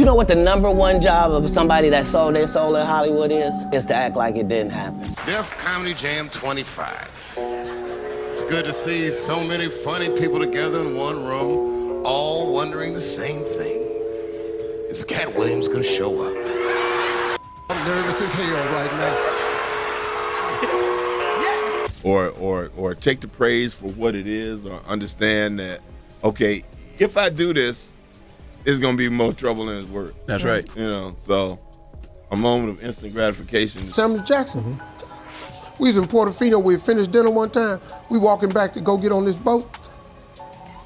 know what the #1 job of somebody that sold their soul in Hollywood is? Is to act like it didn't happen. Def Comedy Jam 25. It's good to see so many funny people together in one room, all wondering the same thing. Is Katt Williams gonna show up? I'm nervous as hell right now. Or take the praise for what it is, or understand that, okay, if I do this, it's gonna be more trouble than it's worth. That's right. You know, so a moment of instant gratification. Samuel Jackson. We was in Portofino, we had finished dinner one time. We walking back to go get on this boat.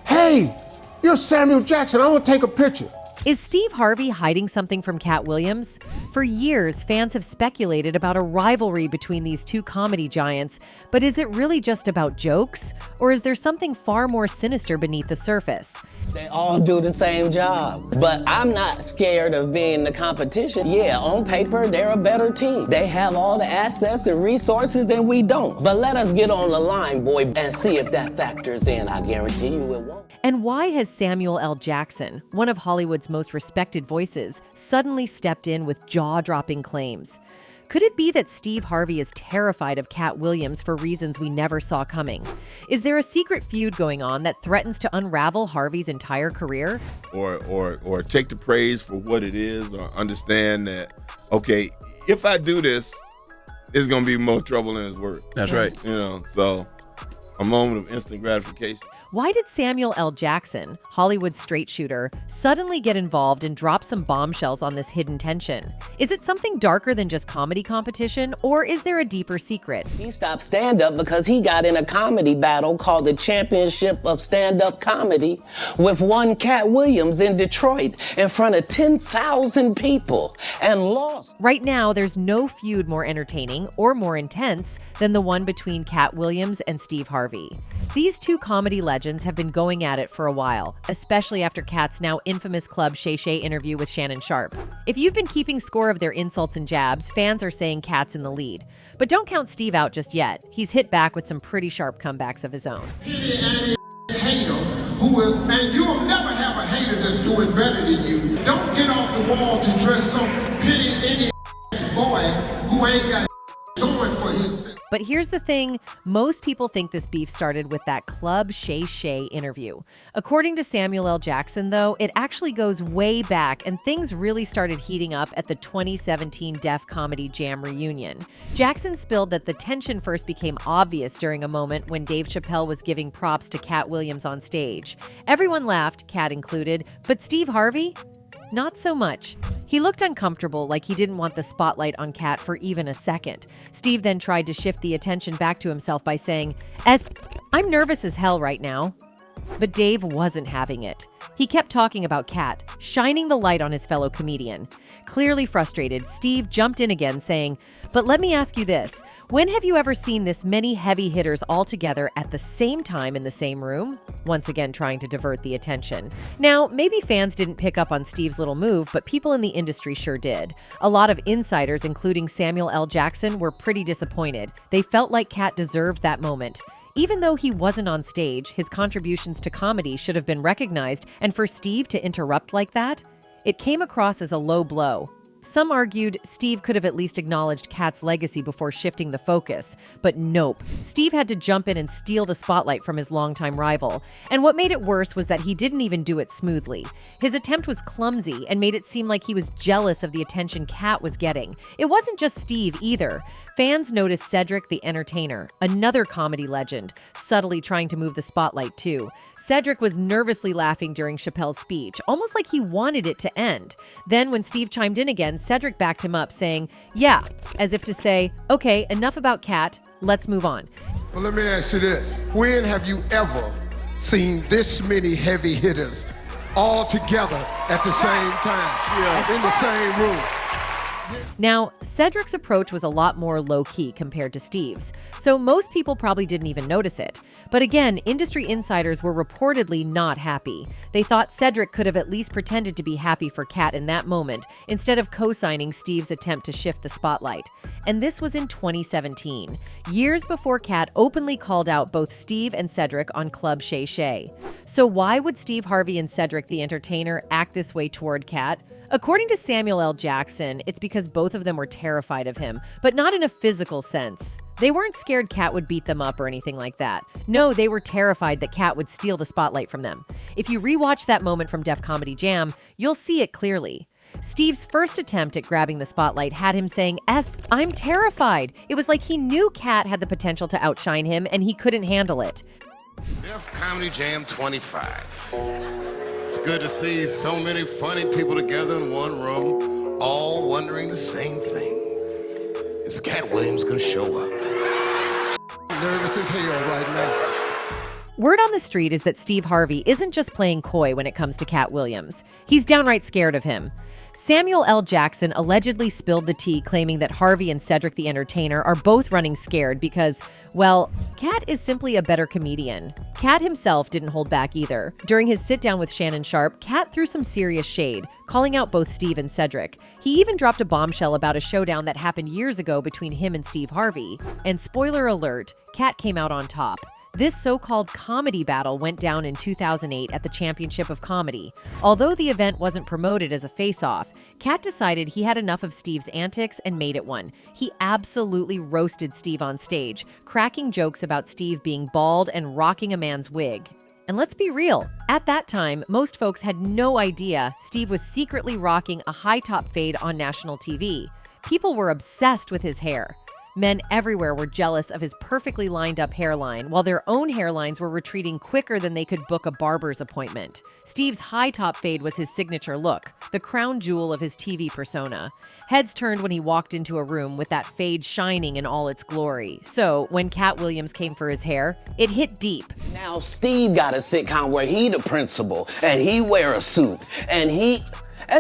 Hey, you're Samuel Jackson, I wanna take a picture. Is Steve Harvey hiding something from Katt Williams? For years, fans have speculated about a rivalry between these two comedy giants, but is it really just about jokes? Or is there something far more sinister beneath the surface? They all do the same job. But I'm not scared of being the competition. Yeah, on paper, they're a better team. They have all the assets and resources and we don't. But let us get on the line, boy, and see if that factors in. I guarantee you it won't. And why has Samuel L. Jackson, one of Hollywood's most respected voices, suddenly stepped in with jaw-dropping claims? Could it be that Steve Harvey is terrified of Katt Williams for reasons we never saw coming? Is there a secret feud going on that threatens to unravel Harvey's entire career? Or take the praise for what it is, or understand that, okay, if I do this, it's gonna be more trouble than it's worth. That's right. You know, so a moment of instant gratification. Why did Samuel L. Jackson, Hollywood's straight shooter, suddenly get involved and drop some bombshells on this hidden tension? Is it something darker than just comedy competition, or is there a deeper secret? He stopped stand-up because he got in a comedy battle called the Championship of Stand-Up Comedy with one Katt Williams in Detroit in front of 10,000 people and lost. Right now, there's no feud more entertaining or more intense than the one between Katt Williams and Steve Harvey. These two comedy legends have been going at it for a while, especially after Katt's now infamous Club Shay Shay interview with Shannon Sharpe. If you've been keeping score of their insults and jabs, fans are saying Katt's in the lead. But don't count Steve out just yet. He's hit back with some pretty sharp comebacks of his own. Hater who is, and you'll never have a hater that's doing better than you. Don't get off the wall to dress some pity any boy who ain't got going for himself. But here's the thing, most people think this beef started with that Club Shay Shay interview. According to Samuel L. Jackson, though, it actually goes way back, and things really started heating up at the 2017 Def Comedy Jam reunion. Jackson spilled that the tension first became obvious during a moment when Dave Chappelle was giving props to Katt Williams on stage. Everyone laughed, Katt included, but Steve Harvey? Not so much. He looked uncomfortable, like he didn't want the spotlight on Katt for even a second. Steve then tried to shift the attention back to himself by saying, I'm nervous as hell right now. But Dave wasn't having it. He kept talking about Katt, shining the light on his fellow comedian. Clearly frustrated, Steve jumped in again, saying, but let me ask you this. When have you ever seen this many heavy hitters all together at the same time in the same room? Once again, trying to divert the attention. Now, maybe fans didn't pick up on Steve's little move, but people in the industry sure did. A lot of insiders, including Samuel L. Jackson, were pretty disappointed. They felt like Katt deserved that moment. Even though he wasn't on stage, his contributions to comedy should have been recognized, and for Steve to interrupt like that, it came across as a low blow. Some argued Steve could have at least acknowledged Katt's legacy before shifting the focus. But nope, Steve had to jump in and steal the spotlight from his longtime rival. And what made it worse was that he didn't even do it smoothly. His attempt was clumsy and made it seem like he was jealous of the attention Katt was getting. It wasn't just Steve either. Fans noticed Cedric the Entertainer, another comedy legend, subtly trying to move the spotlight too. Cedric was nervously laughing during Chappelle's speech, almost like he wanted it to end. Then when Steve chimed in again, Cedric backed him up, saying, yeah, as if to say, okay, enough about Katt, let's move on. Well, let me ask you this. When have you ever seen this many heavy hitters all together at the same time, in the same room? Now, Cedric's approach was a lot more low-key compared to Steve's, so most people probably didn't even notice it. But again, industry insiders were reportedly not happy. They thought Cedric could have at least pretended to be happy for Katt in that moment, instead of co-signing Steve's attempt to shift the spotlight. and this was in 2017, years before Katt openly called out both Steve and Cedric on Club Shay Shay. So why would Steve Harvey and Cedric the Entertainer act this way toward Katt? According to Samuel L. Jackson, it's because both of them were terrified of him, but not in a physical sense. They weren't scared Katt would beat them up or anything like that. No, they were terrified that Katt would steal the spotlight from them. If you rewatch that moment from Def Comedy Jam, you'll see it clearly. Steve's first attempt at grabbing the spotlight had him saying, I'm terrified. It was like he knew Katt had the potential to outshine him and he couldn't handle it. Def Comedy Jam 25. It's good to see so many funny people together in one room, all wondering the same thing. Is Katt Williams gonna show up? Nervous as hell right now. Word on the street is that Steve Harvey isn't just playing coy when it comes to Katt Williams. He's downright scared of him. Samuel L. Jackson allegedly spilled the tea, claiming that Harvey and Cedric the Entertainer are both running scared because, well, Katt is simply a better comedian. Katt himself didn't hold back either. During his sit-down with Shannon Sharpe, Katt threw some serious shade, calling out both Steve and Cedric. He even dropped a bombshell about a showdown that happened years ago between him and Steve Harvey. And spoiler alert, Katt came out on top. This so-called comedy battle went down in 2008 at the Championship of Comedy. Although the event wasn't promoted as a face-off, Katt decided he had enough of Steve's antics and made it one. He absolutely roasted Steve on stage, cracking jokes about Steve being bald and rocking a man's wig. And let's be real, at that time, most folks had no idea Steve was secretly rocking a high-top fade on national TV. People were obsessed with his hair. Men everywhere were jealous of his perfectly lined-up hairline, while their own hairlines were retreating quicker than they could book a barber's appointment. Steve's high-top fade was his signature look, the crown jewel of his TV persona. Heads turned when he walked into a room with that fade shining in all its glory. So, when Katt Williams came for his hair, it hit deep. Now Steve got a sitcom where he the principal, and he wear a suit, and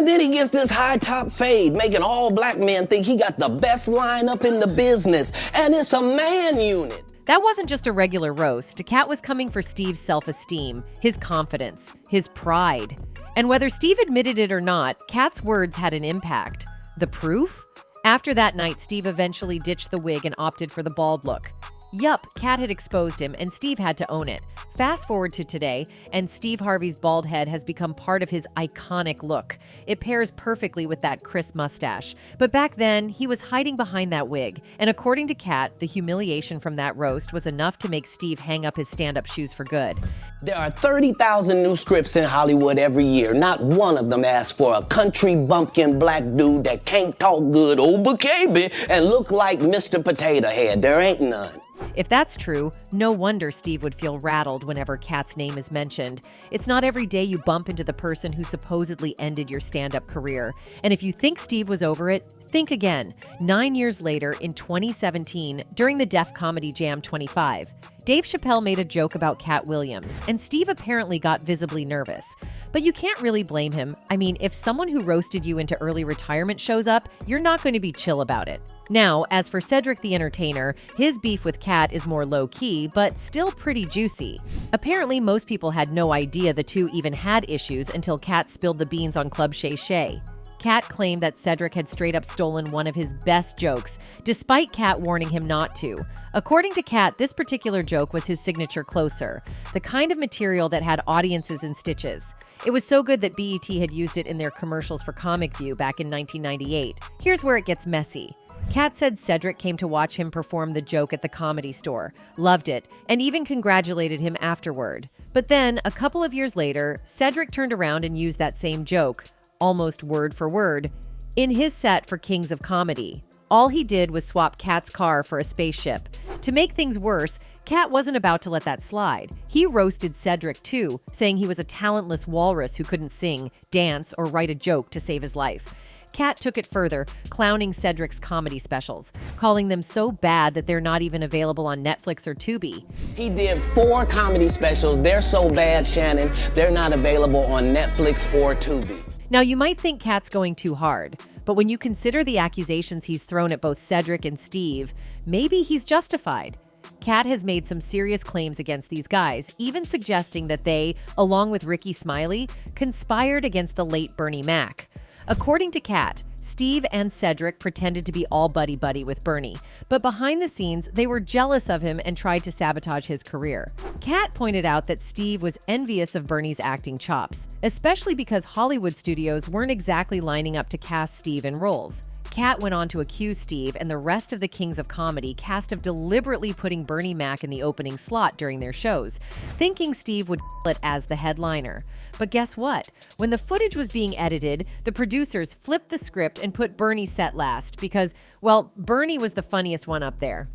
then he gets this high top fade, making all black men think he got the best lineup in the business. And it's a man unit. That wasn't just a regular roast. Katt was coming for Steve's self-esteem, his confidence, his pride. And whether Steve admitted it or not, Katt's words had an impact. The proof? After that night, Steve eventually ditched the wig and opted for the bald look. Yup, Katt had exposed him, and Steve had to own it. Fast forward to today, and Steve Harvey's bald head has become part of his iconic look. It pairs perfectly with that crisp mustache. But back then, he was hiding behind that wig. And according to Katt, the humiliation from that roast was enough to make Steve hang up his stand-up shoes for good. There are 30,000 new scripts in Hollywood every year. Not one of them asks for a country bumpkin black dude that can't talk good old-baby and look like Mr. Potato Head. There ain't none. If that's true, no wonder Steve would feel rattled whenever Katt's name is mentioned. It's not every day you bump into the person who supposedly ended your stand-up career. And if you think Steve was over it, think again. 9 years later, in 2017, during the Def Comedy Jam 25, Dave Chappelle made a joke about Katt Williams, and Steve apparently got visibly nervous. But you can't really blame him. I mean, if someone who roasted you into early retirement shows up, you're not going to be chill about it. Now, as for Cedric the Entertainer, his beef with Katt is more low-key, but still pretty juicy. Apparently, most people had no idea the two even had issues until Katt spilled the beans on Club Shay Shay. Katt claimed that Cedric had straight up stolen one of his best jokes, despite Katt warning him not to. According to Katt, this particular joke was his signature closer, the kind of material that had audiences in stitches. It was so good that BET had used it in their commercials for Comic View back in 1998. Here's where it gets messy. Katt said Cedric came to watch him perform the joke at the Comedy Store, loved it, and even congratulated him afterward. But then, a couple of years later, Cedric turned around and used that same joke, almost word for word, in his set for Kings of Comedy. All he did was swap Katt's car for a spaceship. To make things worse, Katt wasn't about to let that slide. He roasted Cedric too, saying he was a talentless walrus who couldn't sing, dance, or write a joke to save his life. Katt took it further, clowning Cedric's comedy specials, calling them so bad that they're not even available on Netflix or Tubi. He did 4 comedy specials. They're so bad, Shannon, they're not available on Netflix or Tubi. Now, you might think Katt's going too hard, but when you consider the accusations he's thrown at both Cedric and Steve, maybe he's justified. Katt has made some serious claims against these guys, even suggesting that they, along with Ricky Smiley, conspired against the late Bernie Mac. According to Katt, Steve and Cedric pretended to be all buddy-buddy with Bernie, but behind the scenes, they were jealous of him and tried to sabotage his career. Katt pointed out that Steve was envious of Bernie's acting chops, especially because Hollywood studios weren't exactly lining up to cast Steve in roles. Katt went on to accuse Steve and the rest of the Kings of Comedy cast of deliberately putting Bernie Mac in the opening slot during their shows, thinking Steve would kill it as the headliner. But guess what? When the footage was being edited, the producers flipped the script and put Bernie set last because, well, Bernie was the funniest one up there.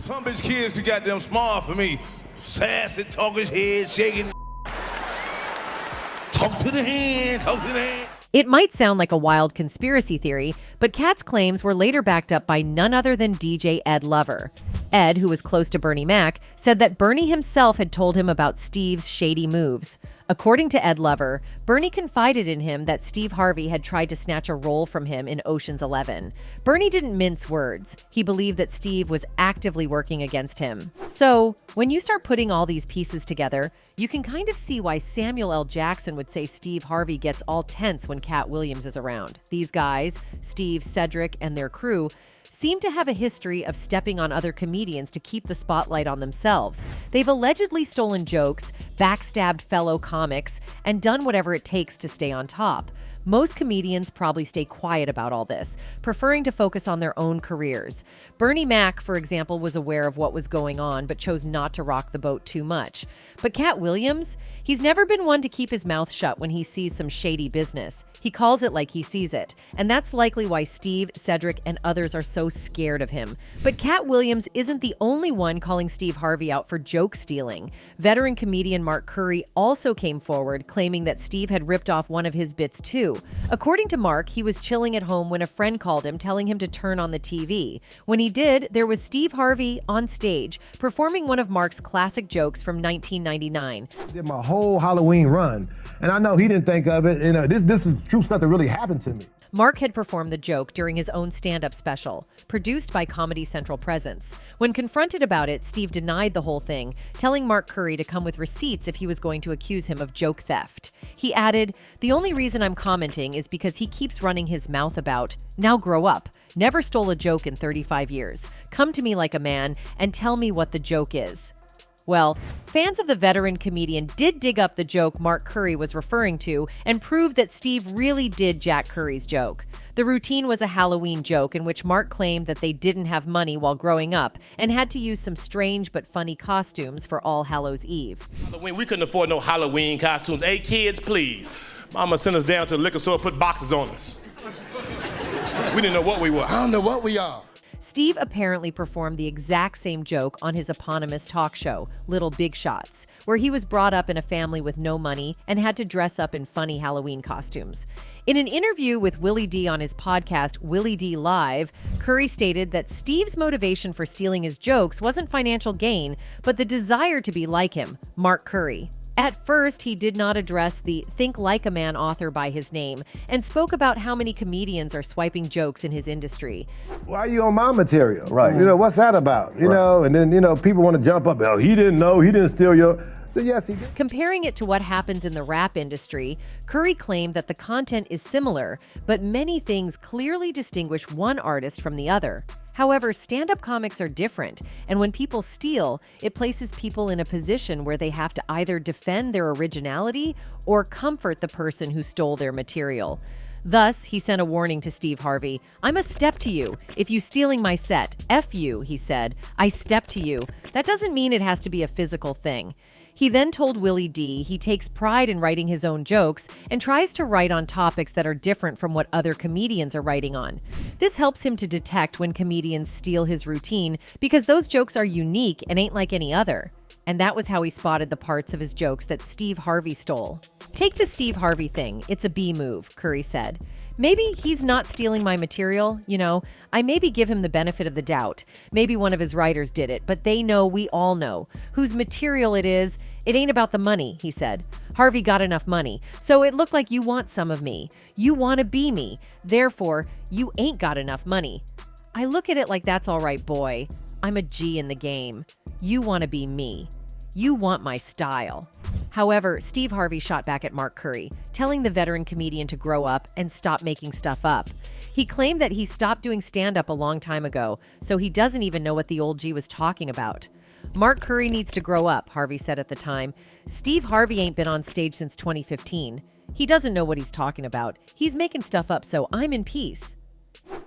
Some bitch kids who got them small for me. Sassy, talking head, shaking. Talk to the hand, talk to the hand. It might sound like a wild conspiracy theory, but Katt's claims were later backed up by none other than DJ Ed Lover. Ed, who was close to Bernie Mac, said that Bernie himself had told him about Steve's shady moves. According to Ed Lover, Bernie confided in him that Steve Harvey had tried to snatch a role from him in Ocean's 11. Bernie didn't mince words. He believed that Steve was actively working against him. So, when you start putting all these pieces together, you can kind of see why Samuel L. Jackson would say Steve Harvey gets all tense when Katt Williams is around. These guys, Steve, Cedric, and their crew, seem to have a history of stepping on other comedians to keep the spotlight on themselves. They've allegedly stolen jokes, backstabbed fellow comics, and done whatever it takes to stay on top. Most comedians probably stay quiet about all this, preferring to focus on their own careers. Bernie Mac, for example, was aware of what was going on but chose not to rock the boat too much. But Katt Williams, he's never been one to keep his mouth shut when he sees some shady business. He calls it like he sees it, and that's likely why Steve, Cedric, and others are so scared of him. But Katt Williams isn't the only one calling Steve Harvey out for joke stealing. Veteran comedian Mark Curry also came forward, claiming that Steve had ripped off one of his bits too. According to Mark, he was chilling at home when a friend called him, telling him to turn on the TV. When he did, there was Steve Harvey on stage, performing one of Mark's classic jokes from 1999. Did my whole Halloween run, and I know he didn't think of it. You know, this is true stuff that really happened to me. Mark had performed the joke during his own stand-up special, produced by Comedy Central Presents. When confronted about it, Steve denied the whole thing, telling Mark Curry to come with receipts if he was going to accuse him of joke theft. He added, "The only reason I'm commenting is because he keeps running his mouth about, 'Now grow up. Never stole a joke in 35 years. Come to me like a man and tell me what the joke is.'" Well, fans of the veteran comedian did dig up the joke Mark Curry was referring to and proved that Steve really did jack Curry's joke. The routine was a Halloween joke in which Mark claimed that they didn't have money while growing up and had to use some strange but funny costumes for All Hallows Eve. Halloween, we couldn't afford no Halloween costumes. Hey, kids, please. Mama sent us down to the liquor store, put boxes on us. We didn't know what we were. I don't know what we are. Steve apparently performed the exact same joke on his eponymous talk show, Little Big Shots, where he was brought up in a family with no money and had to dress up in funny Halloween costumes. In an interview with Willie D on his podcast, Willie D Live, Curry stated that Steve's motivation for stealing his jokes wasn't financial gain, but the desire to be like him, Mark Curry. At first, he did not address the Think Like a Man author by his name and spoke about how many comedians are swiping jokes in his industry. Why are you on my material? Right. You know, what's that about? You know, and then, people want to jump up. Oh, he didn't know. He didn't steal your... So yes, he did. Comparing it to what happens in the rap industry, Curry claimed that the content is similar, but many things clearly distinguish one artist from the other. However, stand-up comics are different, and when people steal, it places people in a position where they have to either defend their originality or comfort the person who stole their material. Thus, he sent a warning to Steve Harvey. "I'm a step to you. If you stealing my set, F you," he said. "I step to you." That doesn't mean it has to be a physical thing. He then told Willie D he takes pride in writing his own jokes and tries to write on topics that are different from what other comedians are writing on. This helps him to detect when comedians steal his routine because those jokes are unique and ain't like any other. And that was how he spotted the parts of his jokes that Steve Harvey stole. "Take the Steve Harvey thing. It's a B move," Curry said. "Maybe he's not stealing my material, I maybe give him the benefit of the doubt. Maybe one of his writers did it, but they know we all know whose material it is. It ain't about the money," he said. "Harvey got enough money, so it looked like you want some of me. You want to be me. Therefore, you ain't got enough money. I look at it like that's all right, boy. I'm a G in the game. You want to be me. You want my style." However, Steve Harvey shot back at Mark Curry, telling the veteran comedian to grow up and stop making stuff up. He claimed that he stopped doing stand-up a long time ago, so he doesn't even know what the old G was talking about. Mark Curry needs to grow up, Harvey said at the time. Steve Harvey ain't been on stage since 2015. He doesn't know what he's talking about. He's making stuff up, so I'm in peace.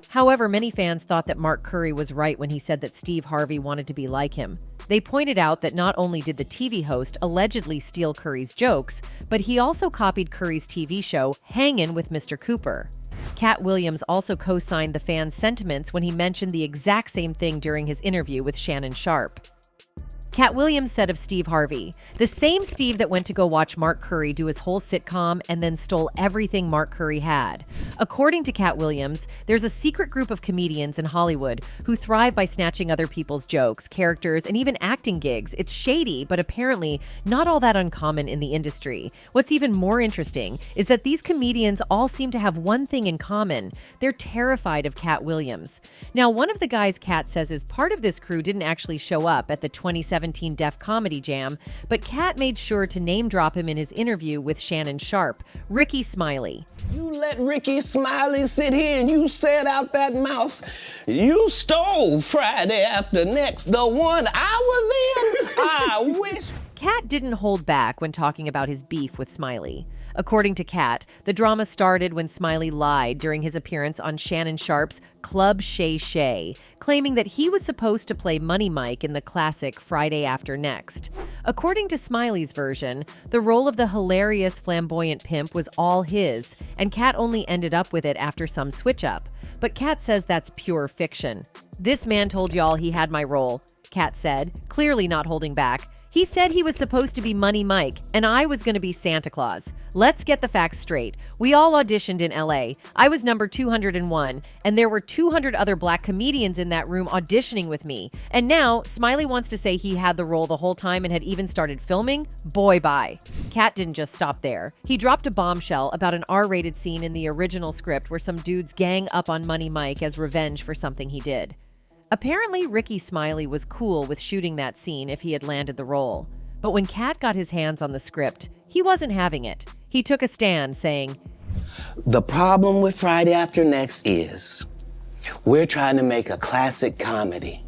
However, many fans thought that Mark Curry was right when he said that Steve Harvey wanted to be like him. They pointed out that not only did the TV host allegedly steal Curry's jokes, but he also copied Curry's TV show Hangin' with Mr. Cooper. Katt Williams also co-signed the fans' sentiments when he mentioned the exact same thing during his interview with Shannon Sharpe. Katt Williams said of Steve Harvey, "The same Steve that went to go watch Mark Curry do his whole sitcom and then stole everything Mark Curry had." According to Katt Williams, there's a secret group of comedians in Hollywood who thrive by snatching other people's jokes, characters, and even acting gigs. It's shady, but apparently not all that uncommon in the industry. What's even more interesting is that these comedians all seem to have one thing in common. They're terrified of Katt Williams. Now, one of the guys Katt says is part of this crew didn't actually show up at the 2017 Def Comedy Jam, but Katt made sure to name drop him in his interview with Shannon Sharpe, Ricky Smiley. You let Ricky Smiley sit here and you said out that mouth, you stole Friday After Next, the one I was in. I wish. Katt didn't hold back when talking about his beef with Smiley. According to Katt, the drama started when Smiley lied during his appearance on Shannon Sharpe's Club Shay Shay, claiming that he was supposed to play Money Mike in the classic Friday After Next. According to Smiley's version, the role of the hilarious flamboyant pimp was all his, and Katt only ended up with it after some switch-up. But Katt says that's pure fiction. "This man told y'all he had my role," Katt said, clearly not holding back. "He said he was supposed to be Money Mike, and I was going to be Santa Claus. Let's get the facts straight. We all auditioned in LA. I was number 201, and there were 200 other black comedians in that room auditioning with me. And now, Smiley wants to say he had the role the whole time and had even started filming? Boy, bye." Katt didn't just stop there. He dropped a bombshell about an R-rated scene in the original script where some dudes gang up on Money Mike as revenge for something he did. Apparently, Ricky Smiley was cool with shooting that scene if he had landed the role. But when Katt got his hands on the script, he wasn't having it. He took a stand, saying, The problem with Friday After Next is we're trying to make a classic comedy.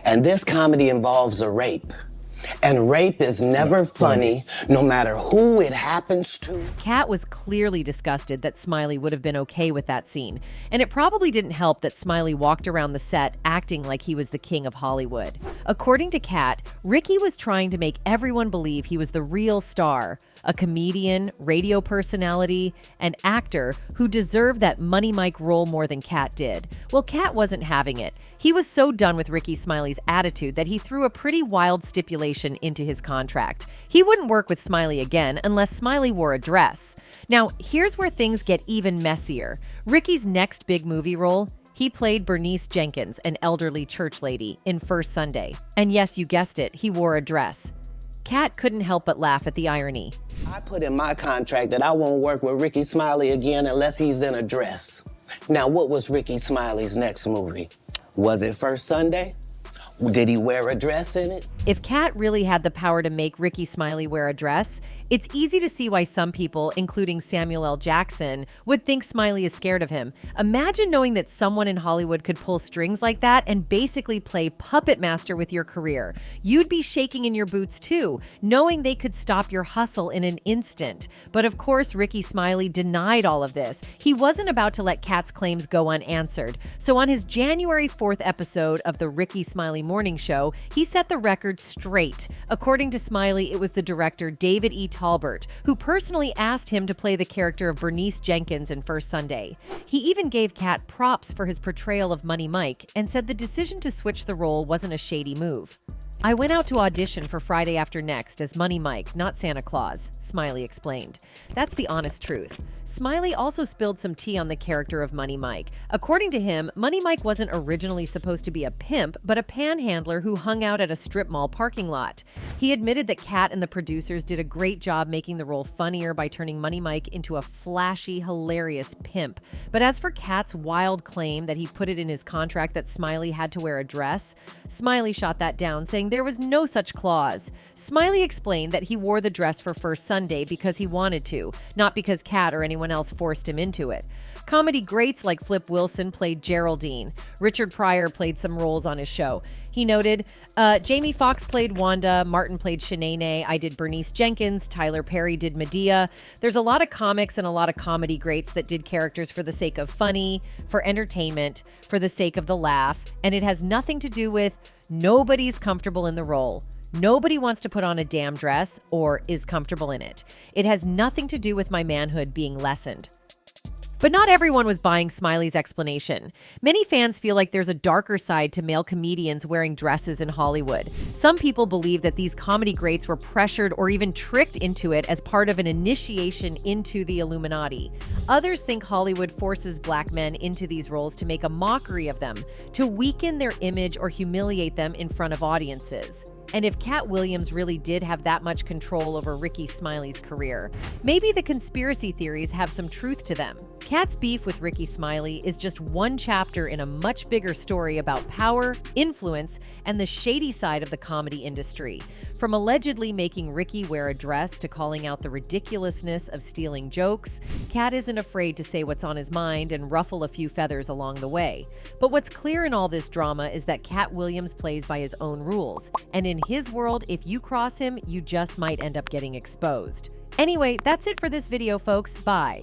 And this comedy involves a rape. And rape is never funny, no matter who it happens to. Katt was clearly disgusted that Smiley would have been okay with that scene, and it probably didn't help that Smiley walked around the set acting like he was the king of Hollywood. According to Katt, Ricky was trying to make everyone believe he was the real star, a comedian, radio personality, and actor who deserved that Money Mike role more than Katt did. Well, Katt wasn't having it. He was so done with Ricky Smiley's attitude that he threw a pretty wild stipulation into his contract. He wouldn't work with Smiley again unless Smiley wore a dress. Now, here's where things get even messier. Ricky's next big movie role, he played Bernice Jenkins, an elderly church lady, in First Sunday. And yes, you guessed it, he wore a dress. Katt couldn't help but laugh at the irony. I put in my contract that I won't work with Ricky Smiley again unless he's in a dress. Now, what was Ricky Smiley's next movie? Was it First Sunday? Did he wear a dress in it? If Katt really had the power to make Ricky Smiley wear a dress, it's easy to see why some people, including Samuel L. Jackson, would think Smiley is scared of him. Imagine knowing that someone in Hollywood could pull strings like that and basically play puppet master with your career. You'd be shaking in your boots too, knowing they could stop your hustle in an instant. But of course, Ricky Smiley denied all of this. He wasn't about to let Katt's claims go unanswered. So on his January 4th episode of the Ricky Smiley Morning Show, he set the record straight. According to Smiley, it was the director David E. Talbert who personally asked him to play the character of Bernice Jenkins in First Sunday. He even gave Katt props for his portrayal of Money Mike and said the decision to switch the role wasn't a shady move. "I went out to audition for Friday After Next as Money Mike, not Santa Claus," Smiley explained. That's the honest truth. Smiley also spilled some tea on the character of Money Mike. According to him, Money Mike wasn't originally supposed to be a pimp, but a panhandler who hung out at a strip mall parking lot. He admitted that Katt and the producers did a great job making the role funnier by turning Money Mike into a flashy, hilarious pimp. But as for Katt's wild claim that he put it in his contract that Smiley had to wear a dress, Smiley shot that down, saying there was no such clause. Smiley explained that he wore the dress for first Sunday because he wanted to, not because Katt or anyone else forced him into it. Comedy greats like Flip Wilson played Geraldine. Richard Pryor played some roles on his show. He noted, Jamie Foxx played Wanda, Martin played Shanae, I did Bernice Jenkins, Tyler Perry did Medea. There's a lot of comics and a lot of comedy greats that did characters for the sake of funny, for entertainment, for the sake of the laugh, and it has nothing to do with nobody's comfortable in the role. Nobody wants to put on a damn dress or is comfortable in it. It has nothing to do with my manhood being lessened. But not everyone was buying Smiley's explanation. Many fans feel like there's a darker side to male comedians wearing dresses in Hollywood. Some people believe that these comedy greats were pressured or even tricked into it as part of an initiation into the Illuminati. Others think Hollywood forces black men into these roles to make a mockery of them, to weaken their image or humiliate them in front of audiences. And if Katt Williams really did have that much control over Ricky Smiley's career, maybe the conspiracy theories have some truth to them. Katt's beef with Ricky Smiley is just one chapter in a much bigger story about power, influence, and the shady side of the comedy industry. From allegedly making Ricky wear a dress to calling out the ridiculousness of stealing jokes, Katt isn't afraid to say what's on his mind and ruffle a few feathers along the way. But what's clear in all this drama is that Katt Williams plays by his own rules. And in his world, if you cross him, you just might end up getting exposed. Anyway, that's it for this video, folks. Bye.